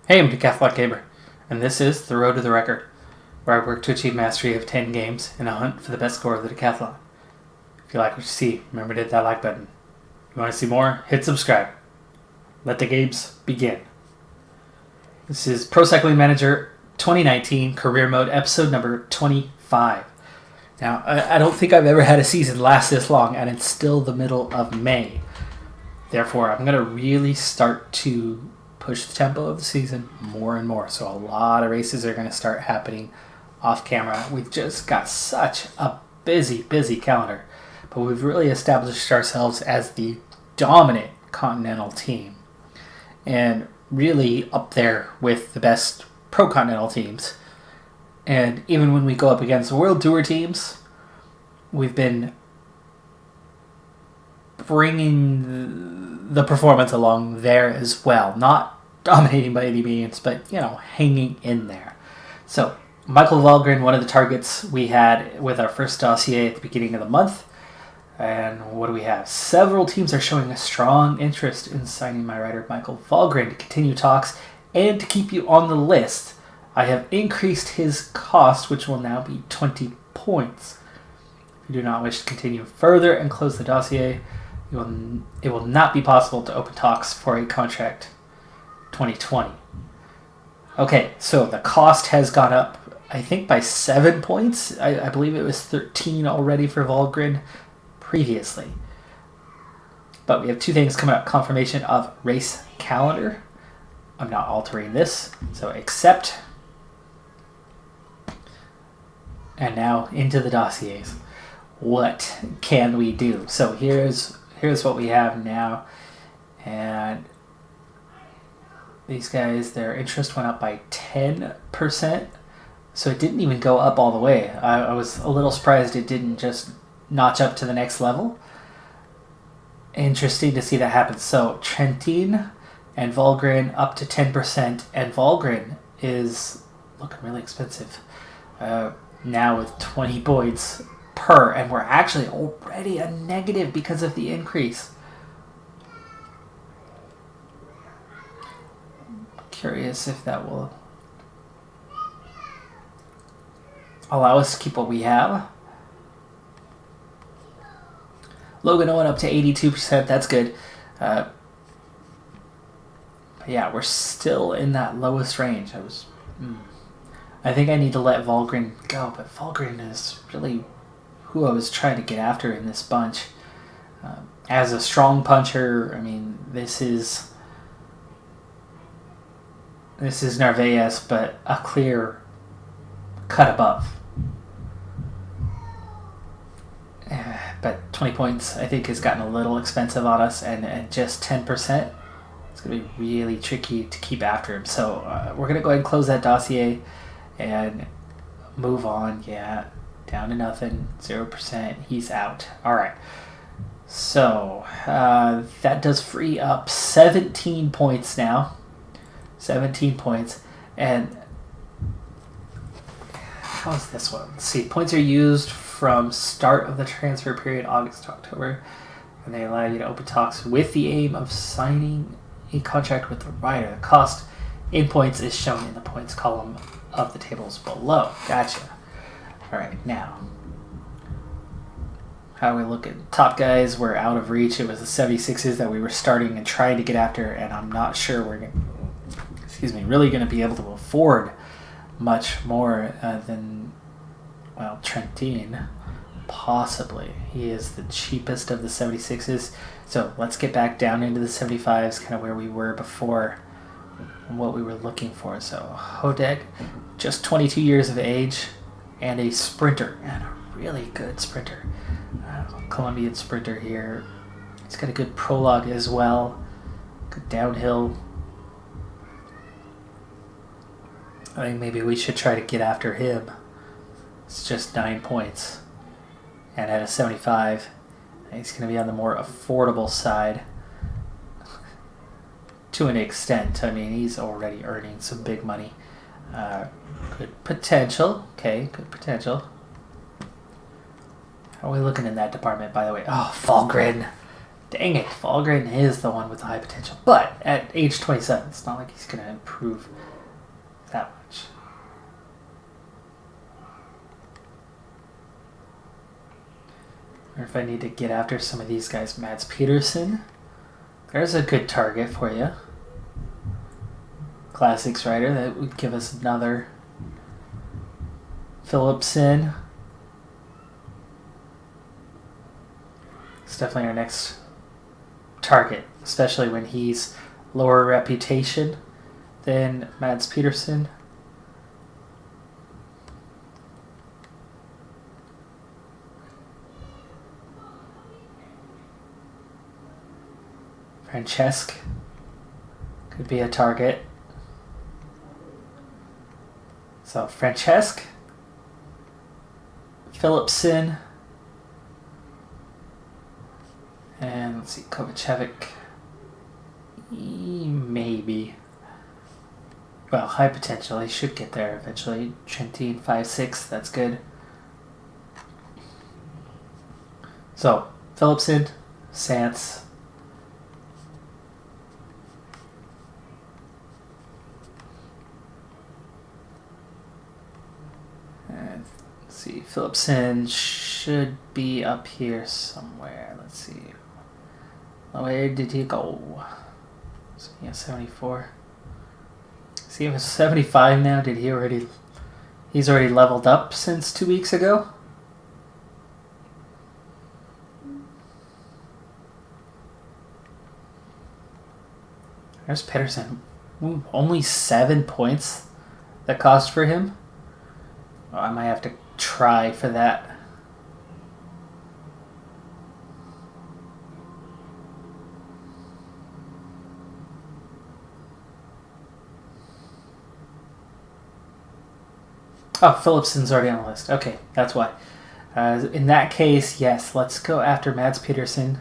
Hey, I'm Decathlon Gamer, and this is The Road to the Record, where I work to achieve mastery of 10 games in a hunt for the best score of the Decathlon. If you like what you see, remember to hit that like button. If you want to see more, hit subscribe. Let the games begin. This is Pro Cycling Manager 2019 Career Mode, episode number 25. Now, I don't think I've ever had a season last this long, and it's still the middle of May. Therefore, I'm going to really start to push the tempo of the season more and more. So a lot of races are going to start happening off camera. We've just got such a busy calendar. But we've really established ourselves as the dominant continental team. And really up there with the best pro-continental teams. And even when we go up against World Tour teams, we've been bringing the performance along there as well. Not dominating by any means, but, hanging in there. So, Michael Valgren, one of the targets we had with our first dossier at the beginning of the month. And what do we have? Several teams are showing a strong interest in signing my rider, Michael Valgren, to continue talks and to keep you on the list. I have increased his cost, which will now be 20 points. If you do not wish to continue further and close the dossier, it will not be possible to open talks for a contract 2020. Okay, so the cost has gone up, I think, by 7 points. I believe it was 13 already for Valgren previously. But we have two things coming up. Confirmation of race calendar. I'm not altering this, so accept. And now into the dossiers. What can we do? So here's what we have now. And these guys, their interest went up by 10%. So it didn't even go up all the way. I was a little surprised it didn't just notch up to the next level. Interesting to see that happen. So Trentin and Valgren up to 10%. And Valgren is looking really expensive. Now with 20 points per. And we're actually already a negative because of the increase. Curious if that will allow us to keep what we have. Logan Owen up to 82%. That's good. But yeah, we're still in that lowest range. I think I need to let Valgren go, but Valgren is really who I was trying to get after in this bunch. As a strong puncher, this is Narvaez, but a clear cut above. But 20 points, I think, has gotten a little expensive on us, and just 10%, it's going to be really tricky to keep after him. So we're going to go ahead and close that dossier and move on. Yeah, down to nothing, 0%, he's out. All right. So that does free up 17 points now. 17 points. And how's this one? Let's see. Points are used from start of the transfer period, August to October, and they allow you to open talks with the aim of signing a contract with the rider. The cost in points is shown in the points column of the tables below. Gotcha. All right, now, how are we looking? Top guys were out of reach. It was the 76s that we were starting and trying to get after, and I'm not sure we're really going to be able to afford much more than, Trentin, possibly. He is the cheapest of the 76s. So let's get back down into the 75s, kind of where we were before and what we were looking for. So Hodeg, just 22 years of age, and a sprinter, and a really good sprinter. Colombian sprinter here. He's got a good prologue as well. Good downhill. I think maybe we should try to get after him. It's just 9 points. And at a 75, he's going to be on the more affordable side. To an extent. He's already earning some big money. Good potential. Okay, good potential. How are we looking in that department, by the way? Oh, Valgren. Dang it, Falgren is the one with the high potential. But at age 27, it's not like he's going to improve that much. Or if I need to get after some of these guys. Mads Peterson. There's a good target for you. Classics rider. That would give us another. Philipson. It's definitely our next target, especially when he's lower reputation than Mads Peterson. Francesc could be a target. So Francesc, Philipson, and let's see, Kovacevic, maybe. Well, high potential. He should get there eventually. Trentin 5'6", that's good. So Philipson, Sants. Let's see, Philipson should be up here somewhere. Let's see. Where did he go? So he has 74. See, he was 75 now. Did he already? He's already leveled up since 2 weeks ago. There's Peterson. Ooh, only 7 points that cost for him. Oh, I might have to try for that. Oh, Philipson's already on the list. Okay, that's why. In that case, yes, let's go after Mads Peterson,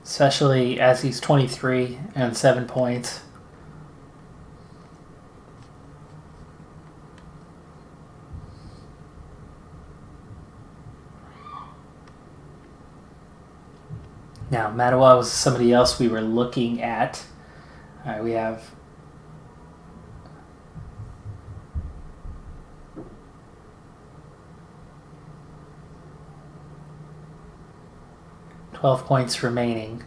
especially as he's 23 and 7 points. Now, Mattawa was somebody else we were looking at. All right, we have 12 points remaining.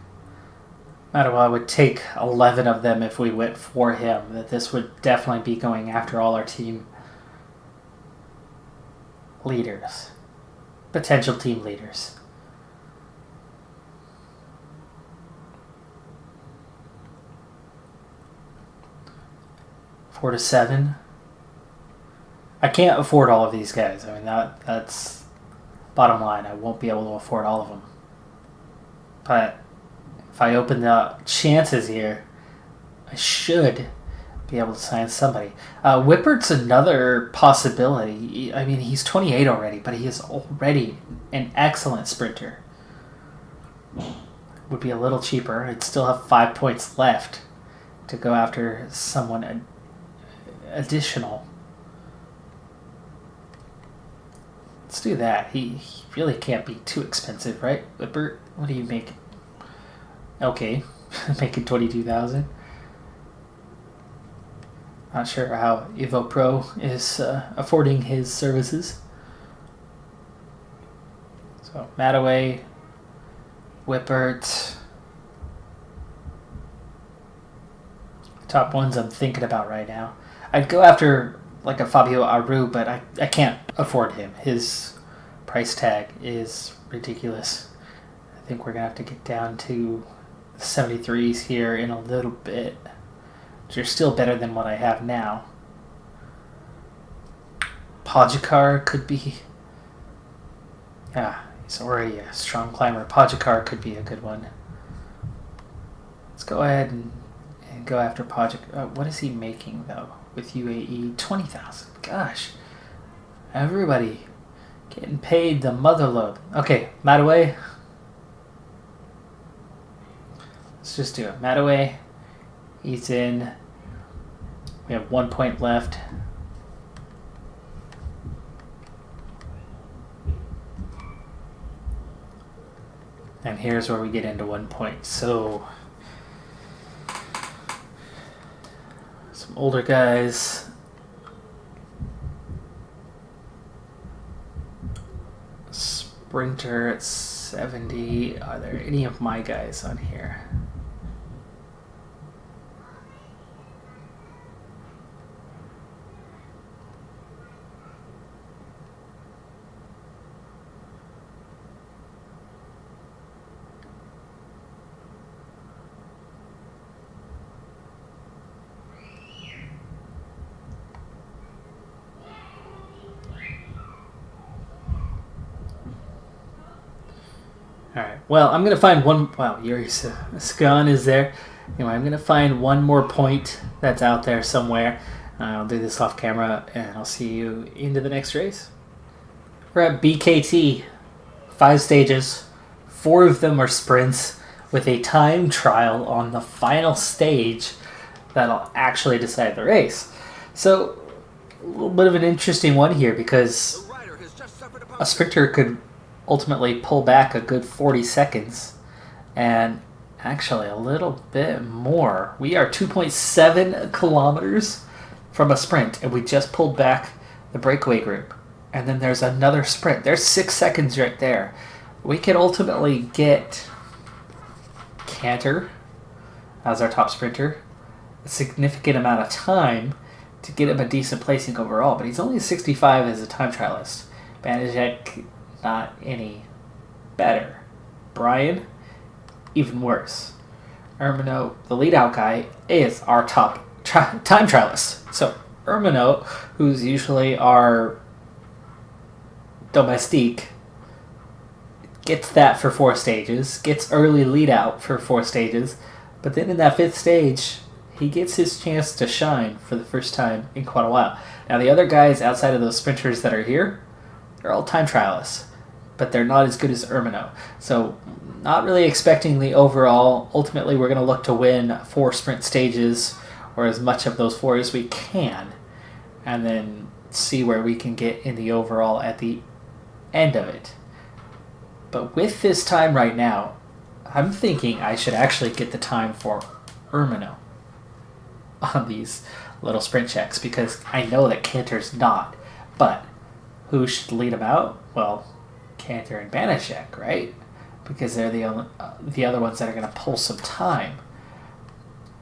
Mattawa would take 11 of them if we went for him. That this would definitely be going after all our team leaders. Potential team leaders. Four to 7. I can't afford all of these guys. I mean, that's bottom line. I won't be able to afford all of them. But if I open the chances here, I should be able to sign somebody. Whippert's another possibility. I mean, he's 28 already, but he is already an excellent sprinter. Would be a little cheaper. I'd still have 5 points left to go after someone additional. Let's do that. He really can't be too expensive, right? Whippert, what do you make? Okay, making 22,000. Not sure how Evo Pro is affording his services. So Mattaway, Whippert. Top ones I'm thinking about right now. I'd go after like a Fabio Aru, but I can't afford him. His price tag is ridiculous. I think we're going to have to get down to 73s here in a little bit, which are still better than what I have now. Pogacar could be... Yeah, he's already a strong climber. Pogacar could be a good one. Let's go ahead and go after Pogacar. What is he making, though, with UAE? 20,000. Gosh. Everybody getting paid the motherload. Okay, Mattaway. Let's just do it. Mattaway. He's in. We have 1 point left. And here's where we get into 1 point. So, some older guys. Sprinter at 70. Are there any of my guys on here? Alright, well, I'm going to find one... Wow, Yuri Skan is there. Anyway, I'm going to find one more point that's out there somewhere. I'll do this off camera, and I'll see you into the next race. We're at BKT. 5 stages. 4 of them are sprints, with a time trial on the final stage that'll actually decide the race. So, a little bit of an interesting one here, because a sprinter could ultimately pull back a good 40 seconds, and actually a little bit more. We are 2.7 kilometers from a sprint, and we just pulled back the breakaway group. And then there's another sprint. There's 6 seconds right there. We could ultimately get Cantor as our top sprinter, a significant amount of time to get him a decent placing overall, but he's only 65 as a time trialist. Banijek, not any better. Brian, even worse. Ermanault, the lead-out guy, is our top time trialist. So Ermanault, who's usually our domestique, gets that for 4 stages, gets early lead-out for 4 stages, but then in that 5th stage, he gets his chance to shine for the first time in quite a while. Now, the other guys outside of those sprinters that are here, they're all time trialists, but they're not as good as Ermanault. So, not really expecting the overall. Ultimately, we're going to look to win 4 sprint stages, or as much of those 4 as we can, and then see where we can get in the overall at the end of it. But with this time right now, I'm thinking I should actually get the time for Ermanault on these little sprint checks, because I know that Cantor's not. But who should lead him out? Well, Cantor and Banishek, right? Because they're the other ones that are going to pull some time.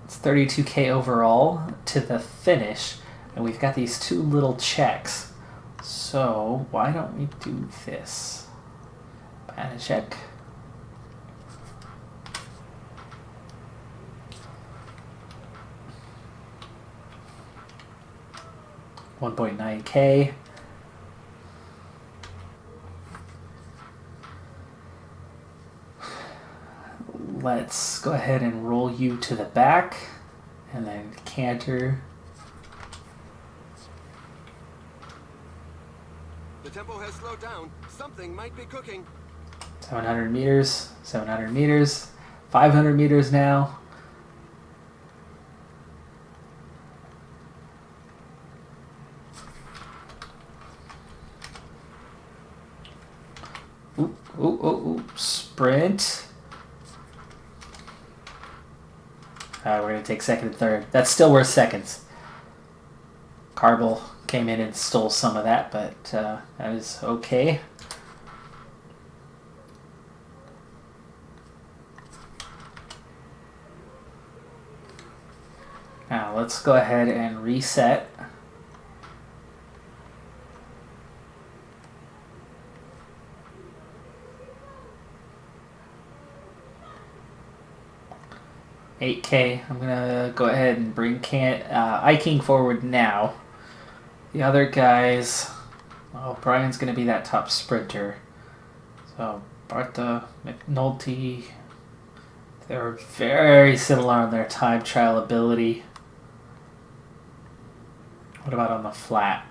It's 32k overall to the finish, and we've got these 2 little checks. So why don't we do this? Banishek. $1.9k. Let's go ahead and roll you to the back, and then Cantor. The tempo has slowed down. Something might be cooking. 700 meters, 700 meters, 500 meters now. Ooh, sprint. We're going to take second and third. That's still worth seconds. Carble came in and stole some of that, but that is okay. Now let's go ahead and reset. $8K. I'm gonna go ahead and bring Iking forward now. The other guys, well, Brian's gonna be that top sprinter. So Barta, McNulty, they're very similar on their time trial ability. What about on the flat?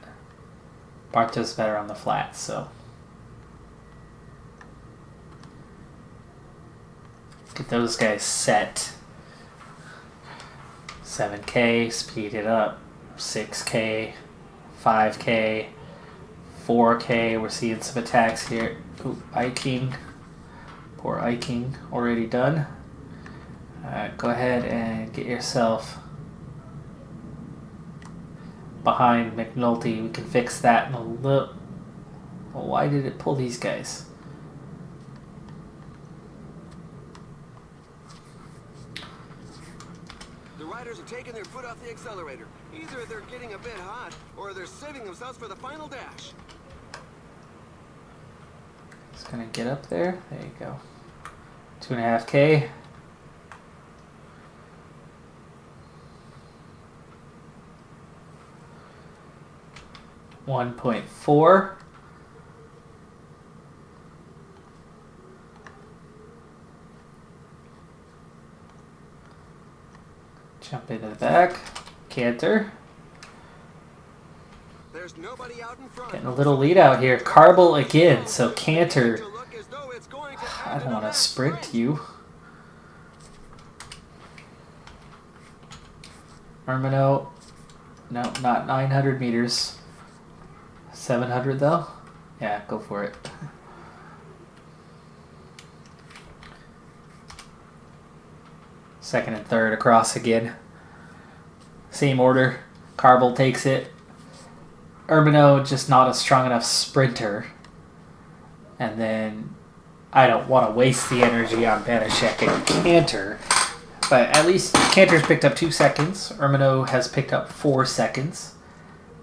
Barta's better on the flat, so get those guys set. 7K, speed it up. 6K, 5K, 4K. We're seeing some attacks here. Ooh, Viking. Poor Iking already done. Go ahead and get yourself behind McNulty. We can fix that in a little. Well, why did it pull these guys? The riders are taking their foot off the accelerator. Either they're getting a bit hot, or they're saving themselves for the final dash. It's gonna get up there. There you go. 2.5K. $1.4. Jump into the back. Canter. There's nobody out in front. Getting a little lead out here. Carble again. So Canter. I don't want to sprint you. Ermanault. No, not 900 meters. 700 though? Yeah, go for it. Second and third across again. Same order. Carble takes it. Ermanault just not a strong enough sprinter. And then I don't want to waste the energy on Banashek and Canter. But at least Canter's picked up 2 seconds. Ermanault has picked up 4 seconds.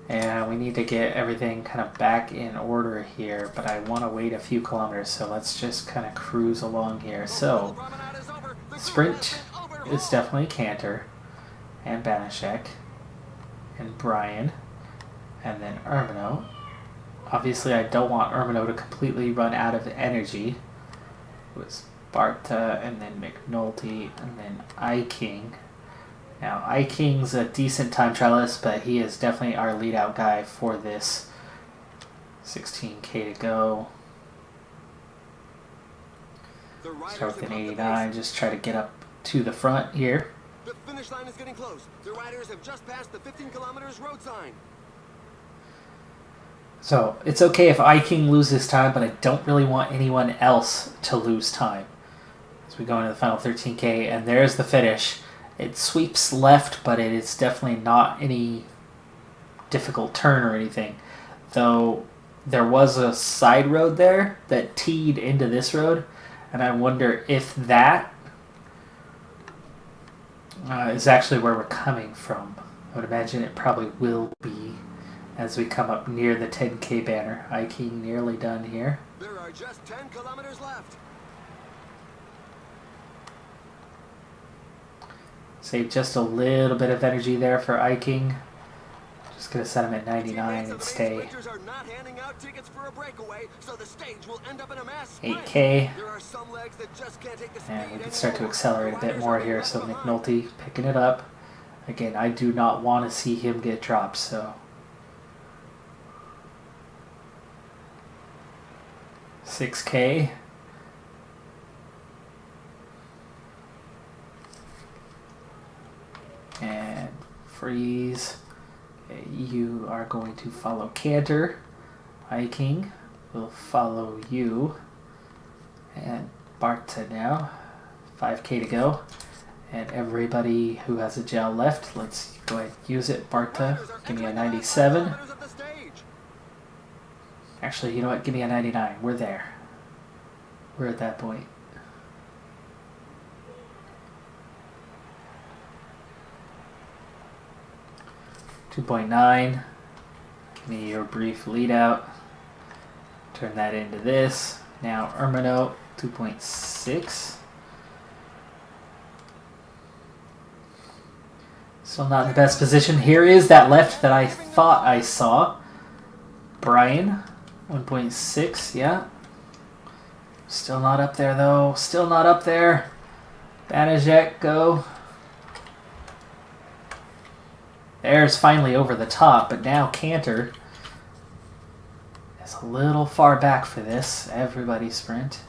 And we need to get everything kind of back in order here. But I want to wait a few kilometers. So let's just kind of cruise along here. So sprint is definitely Canter and Banashek and Brian. And then Ermanault. Obviously, I don't want Ermanault to completely run out of energy. It was Barta, and then McNulty, and then Iking. Now, Iking's a decent time trialist, but he is definitely our lead-out guy for this. 16K to go. Start with an 89, just try to get up to the front here. The finish line is getting close. The riders have just passed the 15 kilometers road sign. So, it's okay if Iking loses time, but I don't really want anyone else to lose time. As we go into the final 13K, and there's the finish. It sweeps left, but it is definitely not any difficult turn or anything. Though, there was a side road there that teed into this road, and I wonder if that is actually where we're coming from. I would imagine it probably will be as we come up near the 10K banner. Iking nearly done here. There are just 10 kilometers left. Save just a little bit of energy there for Iking. Just going to set him at 99 and stay. Are not handing out tickets for a breakaway, so the stage will end up in a mass 8K. There are some legs that just can't take the speed And we can start to anymore. accelerate a bit more here. So McNulty picking it up. Again, I do not want to see him get dropped, so 6K. And freeze. Okay, you are going to follow Canter. Iking will follow you. And Barta now. 5K to go. And everybody who has a gel left, let's go ahead and use it. Barta, give me a 97. Actually, you know what? Give me a 99. We're there. We're at that point. .9. Give me your brief lead out. Turn that into this. Now Ermanault 2.6. Still not in the best position. Here is that left that I thought I saw. Brian 1.6. Yeah. Still not up there though. Still not up there. Banashek, go. There's finally over the top, but now Canter is a little far back for this. Everybody sprint.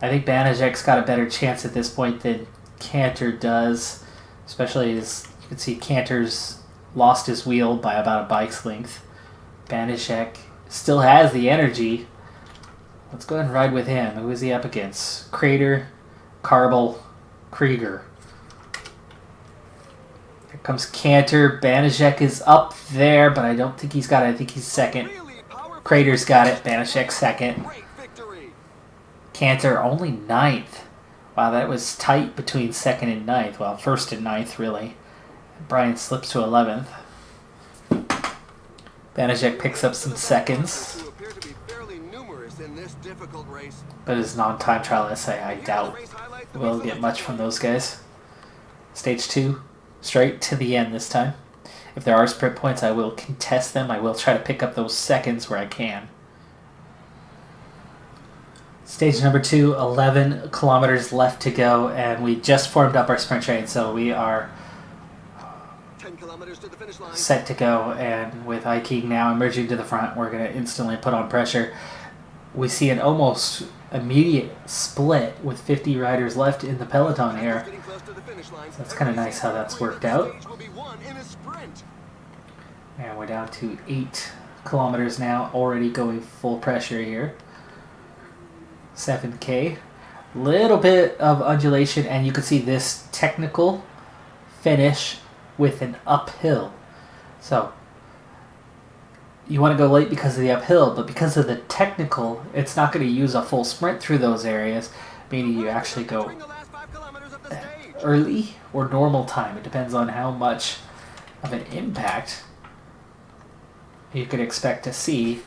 I think Banashek's got a better chance at this point than Canter does, especially as you can see Canter's lost his wheel by about a bike's length. Banashek still has the energy, Let's go ahead and ride with him. Who is he up against? Crater, Carbel, Krieger. Here comes Cantor. Banaszek is up there, but I don't think he's got it. I think he's second. Crater's got it. Banaszek second. Cantor only ninth. Wow, that was tight between second and ninth. Well, first and ninth, really. Brian slips to 11th. Banaszek picks up some seconds. But his non-time trial essay, I doubt we'll get much from those guys. Stage 2, straight to the end this time. If there are sprint points, I will contest them. I will try to pick up those seconds where I can. Stage number 2, 11 kilometers left to go, and we just formed up our sprint train, so we are 10 kilometers to the finish line. Set to go. And with Ike now emerging to the front, we're going to instantly put on pressure. We see an almost immediate split with 50 riders left in the peloton here. So that's kind of nice how that's worked out. And we're down to 8 kilometers now, already going full pressure here. 7K. Little bit of undulation, and you can see this technical finish with an uphill. So you want to go late because of the uphill, but because of the technical, it's not going to use a full sprint through those areas, meaning you actually go early or normal time. It depends on how much of an impact you could expect to see.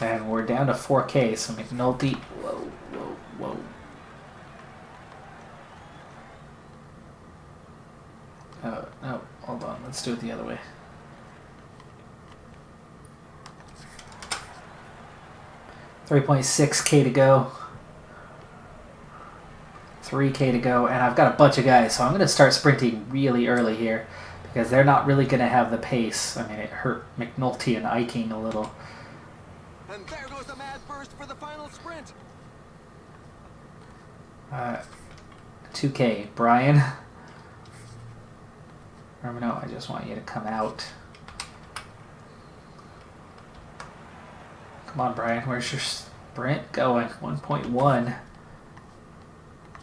And we're down to 4K, so McNulty, whoa. No, hold on, let's do it the other way. $3.6K to go. 3K to go, and I've got a bunch of guys, so I'm going to start sprinting really early here because they're not really going to have the pace. I mean, it hurt McNulty and Iking a little. And there goes the mad burst for the final sprint. 2K, Brian. Ermanault, I just want you to come out. Come on, Brian. Where's your sprint going? 1.1.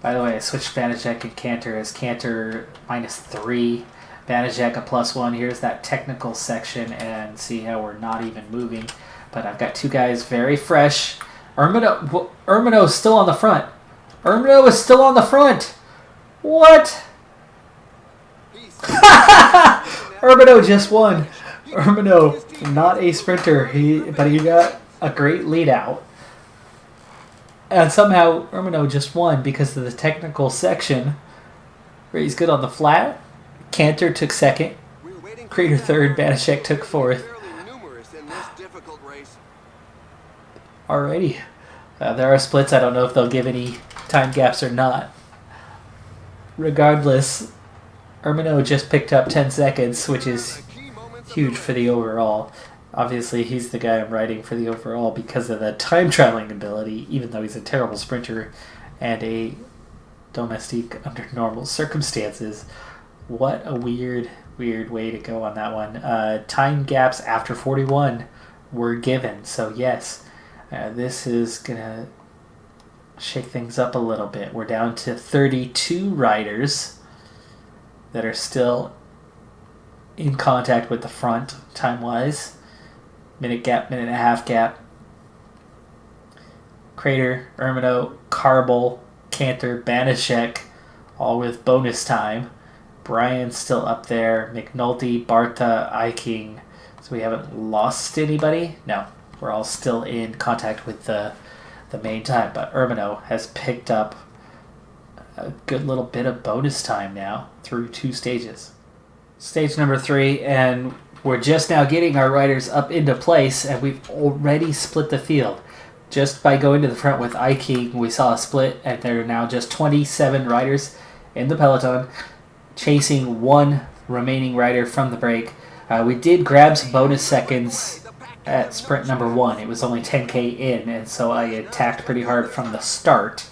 By the way, I switched Banaszek and Cantor as Cantor -3. Banaszek a +1. Here's that technical section, and see how we're not even moving. But I've got two guys very fresh. Ermanault is still on the front. Ermanault is still on the front. What? Ermanault just won. Ermanault, not a sprinter, but he got a great lead out. And somehow Ermanault just won because of the technical section where he's good on the flat. Cantor took second. Crater third. Banaszek took fourth. Alrighty. There are splits. I don't know if they'll give any time gaps or not. Regardless, Ermanault just picked up 10 seconds, which is huge for the overall. Obviously, he's the guy I'm riding for the overall because of the time trialing ability, even though he's a terrible sprinter and a domestique under normal circumstances. What a weird way to go on that one. Time gaps after 41 were given, so yes, this is going to shake things up a little bit. We're down to 32 riders that are still in contact with the front time-wise. Minute gap, minute and a half gap. Crater, Ermanault, Carbel, Cantor, Banaszek, all with bonus time. Brian's still up there. McNulty, Barta, Iking. So we haven't lost anybody? No. We're all still in contact with the main time. But Ermanault has picked up a good little bit of bonus time now through 2 stages. Stage number 3, and we're just now getting our riders up into place, and we've already split the field. Just by going to the front with Iking, we saw a split, and there are now just 27 riders in the peloton, chasing one remaining rider from the break. We did grab some bonus seconds at sprint number 1. It was only 10K in, and so I attacked pretty hard from the start.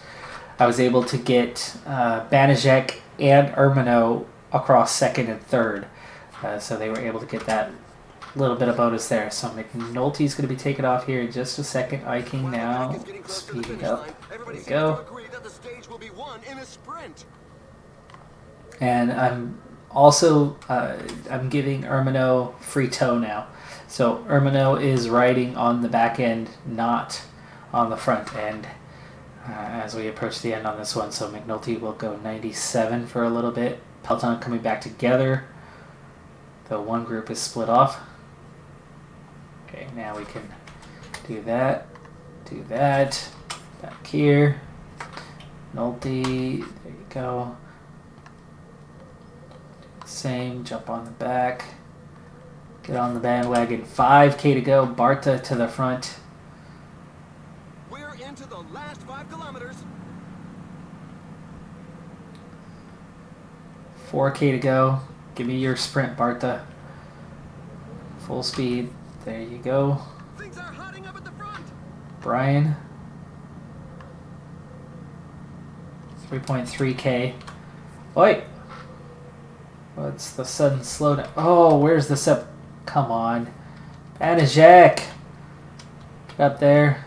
I was able to get Banaszek and Ermanault across second and third. So they were able to get that a little bit of bonus there. So McNulty's going to be taken off here in just a second. Iking now speeding up. There we go. And I'm also I'm giving Ermanault free toe now. So Ermanault is riding on the back end, not on the front end, as we approach the end on this one. So McNulty will go 97 for a little bit. Peloton coming back together. The one group is split off. Okay, now we can do that, back here. McNulty, there you go. Same, jump on the back. Get on the bandwagon. 5K to go. Barta to the front. We're into the last 5 kilometers. 4K to go. Give me your sprint, Barta. Full speed. There you go. Things are hotting up at the front. Brian. 3.3K. Wait. What's the sudden slowdown? Oh, where's the sub? Come on. Banijek. Get up there.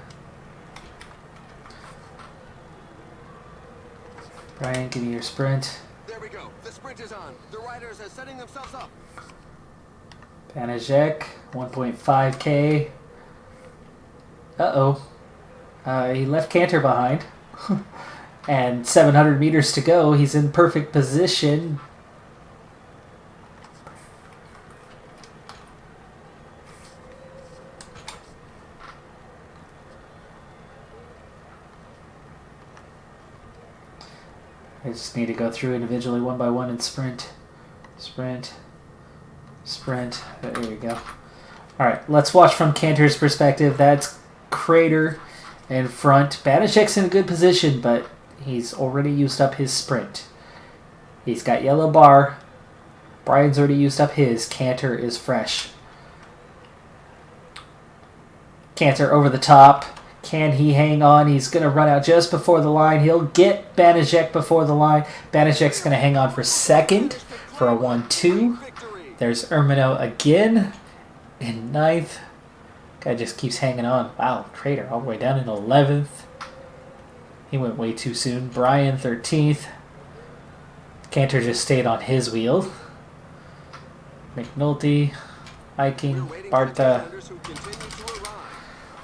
Brian, give me your sprint. There we go. The sprint is on. The riders are setting themselves up. Banijek, 1.5K. Uh-oh. He left Cantor behind. And 700 meters to go. He's in perfect position. I just need to go through individually one by one and sprint. Sprint. Sprint. There we go. Alright, let's watch from Cantor's perspective. That's Crater in front. Banijek's in a good position, but he's already used up his sprint. He's got yellow bar. Brian's already used up his. Cantor is fresh. Cantor over the top. Can he hang on? He's going to run out just before the line. He'll get Banijek before the line. Banijek's going to hang on for second for a 1-2. There's Ermanault again in 9th. Guy just keeps hanging on. Wow, Crater all the way down in 11th. He went way too soon. Brian 13th. Cantor just stayed on his wheel. McNulty, Iking, Barta.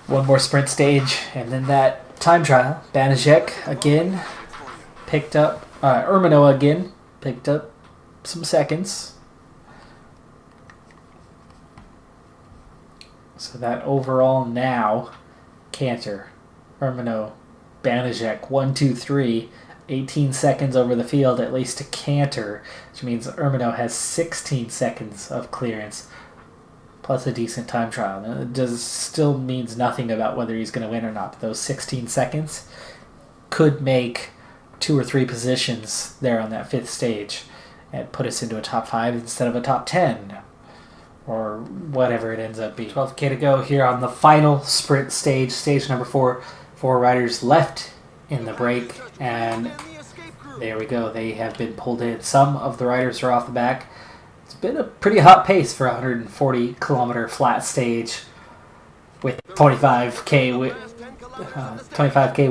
One more sprint stage, and then that time trial. Banijek again picked up, Ermanault again picked up some seconds. So that overall now, Cantor, Ermanault, Banijek, 1, 2, 3, 18 seconds over the field, at least to Cantor, which means Ermanault has 16 seconds of clearance. Plus a decent time trial. Now, it still means nothing about whether he's going to win or not. But those 16 seconds could make 2 or 3 positions there on that 5th stage and put us into a top 5 instead of a top 10 or whatever it ends up being. 12K to go here on the final sprint stage, stage number 4. 4 riders left in the break, and there we go. They have been pulled in. Some of the riders are off the back. It's been a pretty hot pace for a 140-kilometer flat stage with 25K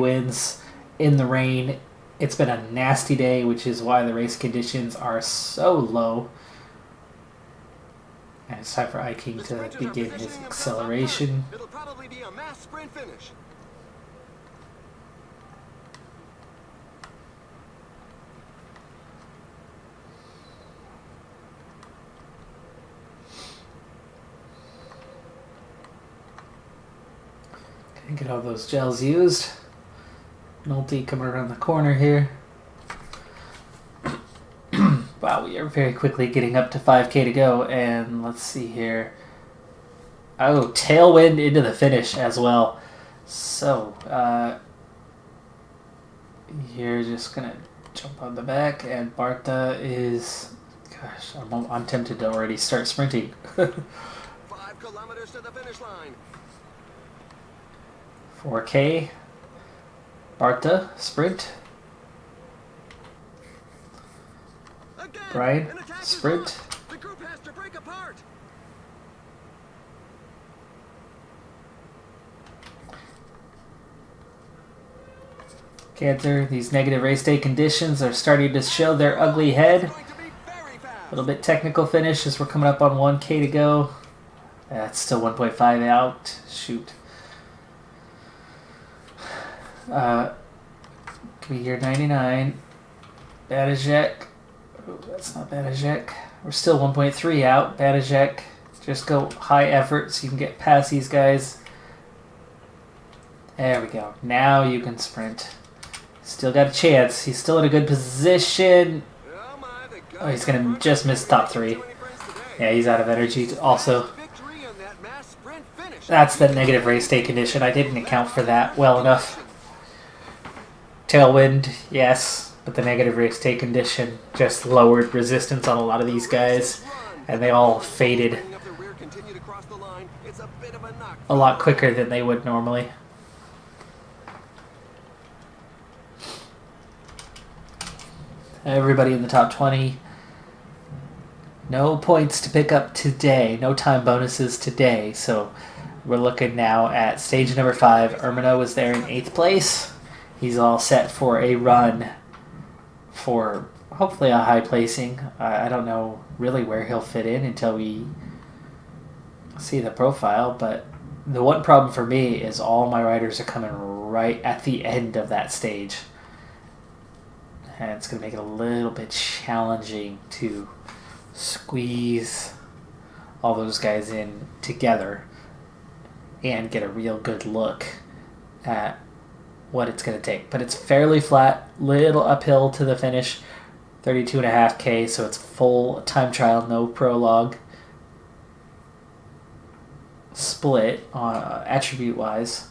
wins in the rain. It's been a nasty day, which is why the race conditions are so low. And it's time for Iking to begin his acceleration. It'll probably be a mass sprint finish. Get all those gels used. Nolte coming around the corner here. Wow, we are very quickly getting up to 5K to go, and let's see here. Oh, tailwind into the finish as well. So, you're just gonna jump on the back, and Barta is... Gosh, I'm tempted to already start sprinting. 5 kilometers to the finish line. 4K. Barta, sprint. Again, Brian, an attack is sprint. on. The group has to break apart. Canter, these negative race day conditions are starting to show their ugly head. A little bit technical finish as we're coming up on 1K to go. That's still 1.5 out. Shoot. Could be year 99. Banajek. Oh, that's not Banajek. We're still 1.3 out. Banajek. Just go high effort so you can get past these guys. There we go. Now you can sprint. Still got a chance. He's still in a good position. Oh, he's going to just miss top 3. Yeah, he's out of energy also. That's the negative race day condition. I didn't account for that well enough. Tailwind, yes, but the negative race day condition just lowered resistance on a lot of these guys, and they all faded a lot quicker than they would normally. Everybody in the top 20. No points to pick up today. No time bonuses today. So we're looking now at stage number 5. Ermanault is there in 8th place. He's all set for a run for hopefully a high placing. I don't know really where he'll fit in until we see the profile. But the one problem for me is all my riders are coming right at the end of that stage. And it's going to make it a little bit challenging to squeeze all those guys in together and get a real good look at what it's going to take. But it's fairly flat, little uphill to the finish, 32.5K, so it's full time trial, no prologue split attribute-wise.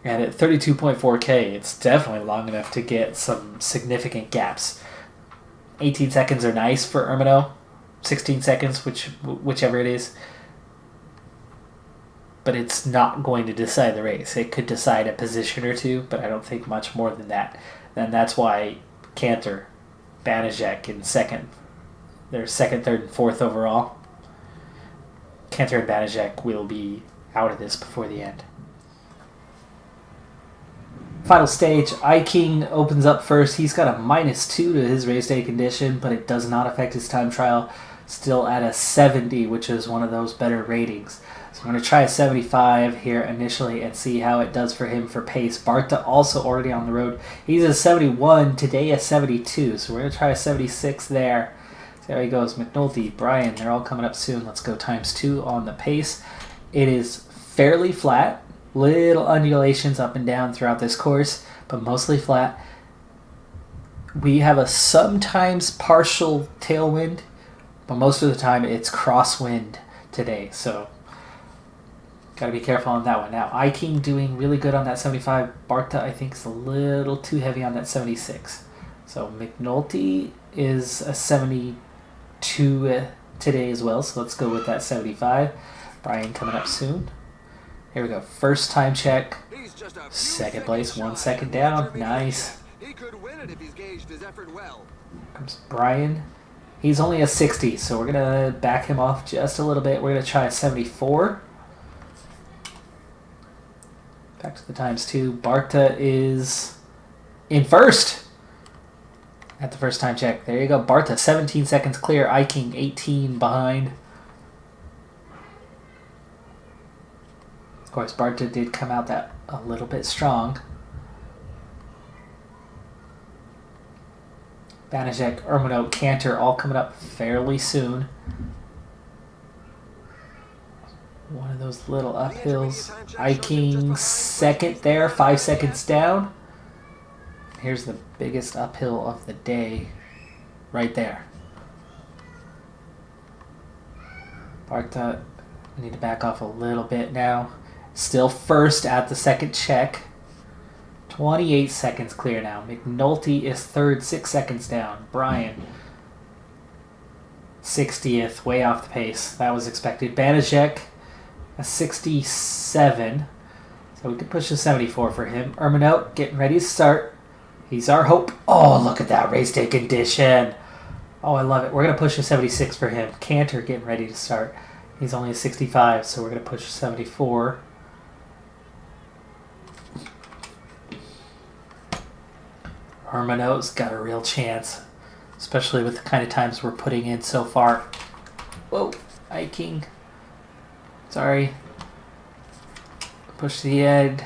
And at 32.4K, it's definitely long enough to get some significant gaps. 18 seconds are nice for Ermanault, 16 seconds, whichever it is. But it's not going to decide the race. It could decide a position or two, but I don't think much more than that. And that's why Canter, Banajek in second. They're second, third, and fourth overall. Canter and Banajek will be out of this before the end. Final stage, King opens up first. He's got a -2 to his race day condition, but it does not affect his time trial. Still at a 70, which is one of those better ratings. So I'm going to try a 75 here initially and see how it does for him for pace. Barta also already on the road. He's a 71, today a 72. So we're going to try a 76 there. See how he goes. McNulty, Brian, they're all coming up soon. Let's go ×2 on the pace. It is fairly flat. Little undulations up and down throughout this course, but mostly flat. We have a sometimes partial tailwind, but most of the time it's crosswind today, so got to be careful on that one. Now, King doing really good on that 75. Barta, I think, is a little too heavy on that 76. So McNulty is a 72 today as well, so let's go with that 75. Brian coming up soon. Here we go. First time check. Second place, 1 second down. Nice. Comes Brian. He's only a 60, so we're going to back him off just a little bit. We're going to try a 74. Back to the ×2. Barta is in first at the first time check. There you go. Barta, 17 seconds clear. King, 18 behind. Of course, Barta did come out that a little bit strong. Banajek, Ermanault, Canter all coming up fairly soon. One of those little uphills. King second there, 5 seconds down. Here's the biggest uphill of the day right there. Barta, we need to back off a little bit now. Still first at the second check. 28 seconds clear now. McNulty is third, 6 seconds down. Brian, 60th, way off the pace. That was expected. Banajek, a 67. So we could push a 74 for him. Ermanault getting ready to start. He's our hope. Oh, look at that race day condition. Oh, I love it. We're going to push a 76 for him. Canter getting ready to start. He's only a 65, so we're going to push a 74. Ermanault's got a real chance, especially with the kind of times we're putting in so far. Whoa, King. Sorry. Push to the end.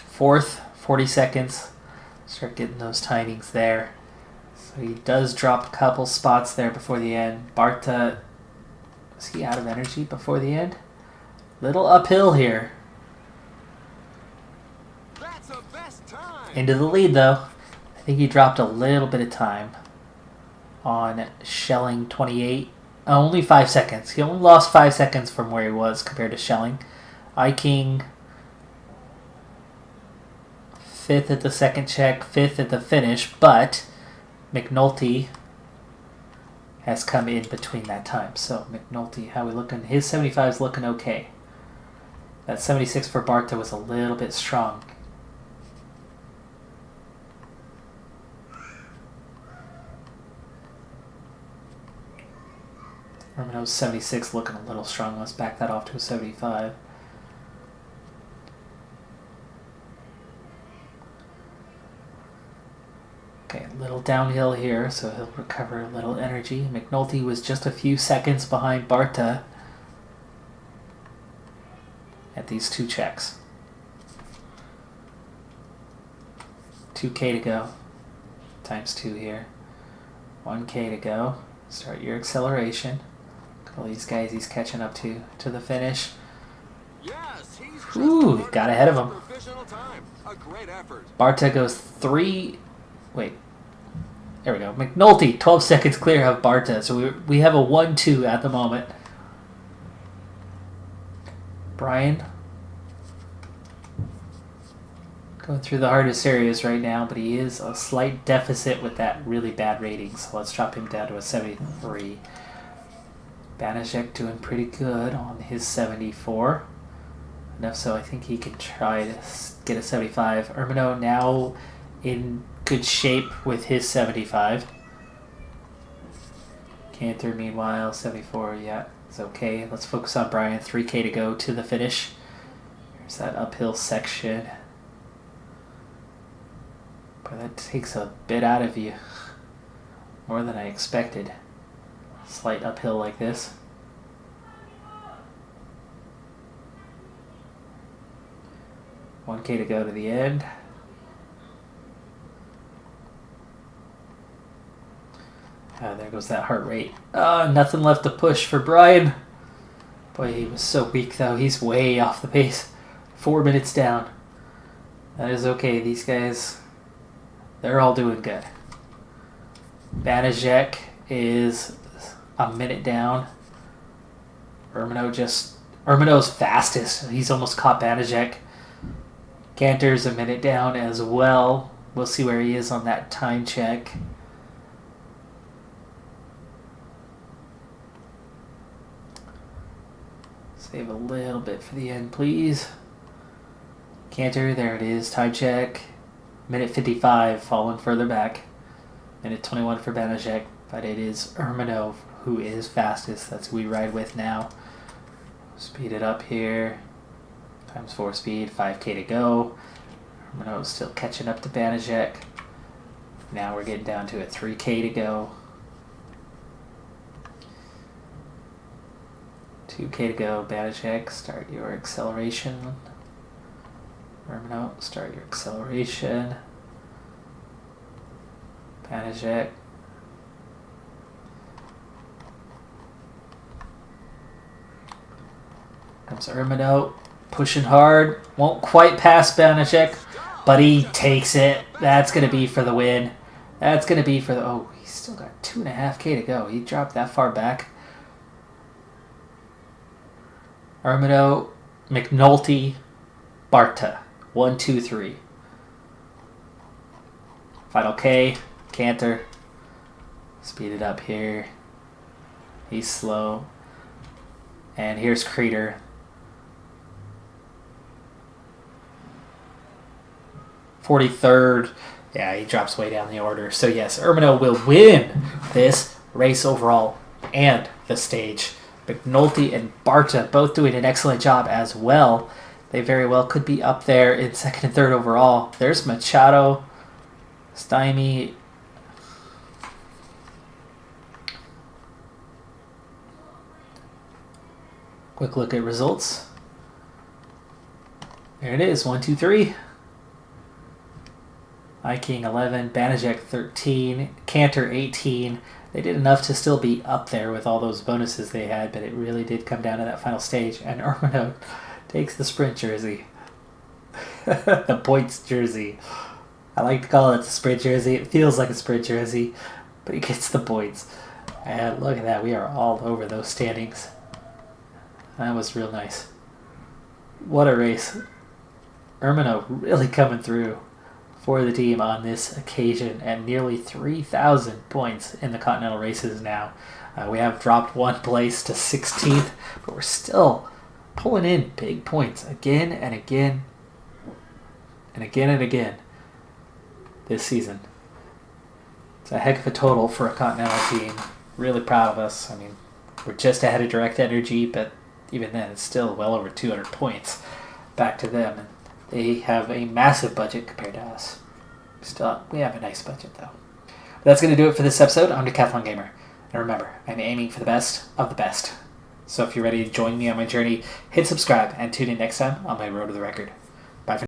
Fourth, 40 seconds. Start getting those timings there. So he does drop a couple spots there before the end. Barta, is he out of energy before the end? Little uphill here. That's a best time. Into the lead though. I think he dropped a little bit of time on Schelling 28. Only 5 seconds. He only lost 5 seconds from where he was compared to Schelling. King, 5th at the second check, 5th at the finish, but McNulty has come in between that time. So McNulty, how we looking? His 75 is looking okay. That 76 for Barta was a little bit strong. Ermanault's 76 looking a little strong. Let's back that off to a 75. Okay, a little downhill here, so he'll recover a little energy. McNulty was just a few seconds behind Barta at these 2 checks. 2K to go. Times 2 here. 1K to go. Start your acceleration. All these guys he's catching up to the finish. Yes, he's Ooh, got ahead of him. time. A great effort. Barta goes 3... Wait. There we go. McNulty, 12 seconds clear of Barta. So we have a 1-2 at the moment. Brian. Going through the hardest areas right now, but he is a slight deficit with that really bad rating. So let's drop him down to a 73. Banaszek doing pretty good on his 74. Enough so I think he can try to get a 75. Ermanault now in good shape with his 75. Cantor meanwhile 74, yeah, it's okay. Let's focus on Brian. 3K to go to the finish. Here's that uphill section. But that takes a bit out of you. More than I expected. Slight uphill like this. $1K to go to the end. There goes that heart rate. Nothing left to push for Brian. Boy, he was so weak though. He's way off the pace. 4 minutes down. That is okay. These guys, they're all doing good. Banaszek is a minute down. Ermanault's fastest. He's almost caught Banaszek. Cantor's a minute down as well. We'll see where he is on that time check. Save a little bit for the end, please. Cantor, there it is. Time check. Minute 55, falling further back. Minute 21 for Banaszek, but it is Ermanault who is fastest. That's who we ride with now. Speed it up here. Times 4 speed, 5K to go. Ermanault still catching up to Banaszek. Now we're getting down to a 3K to go. 2K to go. Banaszek, start your acceleration. Ermanault, start your acceleration. Banaszek. Comes Ermanault, pushing hard. Won't quite pass Banaszek, but he takes it. That's going to be for the win. That's going to be for the... Oh, he's still got 2.5K to go. He dropped that far back. Ermanault, McNulty, Barta. 1, 2, 3. Final K, Cantor. Speed it up here. He's slow. And here's Creeder. 43rd. Yeah, he drops way down the order. So yes, Ermanault will win this race overall and the stage. McNulty and Barta both doing an excellent job as well. They very well could be up there in second and third overall. There's Machado Stymie. Quick look at results. There it is, 1, 2, 3. King 11, Banajek 13, Cantor 18. They did enough to still be up there with all those bonuses they had, but it really did come down to that final stage. And Ermanault takes the sprint jersey. The points jersey. I like to call it the sprint jersey. It feels like a sprint jersey, but he gets the points. And look at that. We are all over those standings. That was real nice. What a race. Ermanault really coming through for the team on this occasion, and nearly 3,000 points in the Continental races now. We have dropped one place to 16th, but we're still pulling in big points again and again and again and again this season. It's a heck of a total for a Continental team. Really proud of us. I mean, we're just ahead of Direct Energy, but even then, it's still well over 200 points back to them. And they have a massive budget compared to us. Still, we have a nice budget, though. But that's going to do it for this episode. I'm Decathlon Gamer. And remember, I'm aiming for the best of the best. So if you're ready to join me on my journey, hit subscribe and tune in next time on my Road to the Record. Bye for now.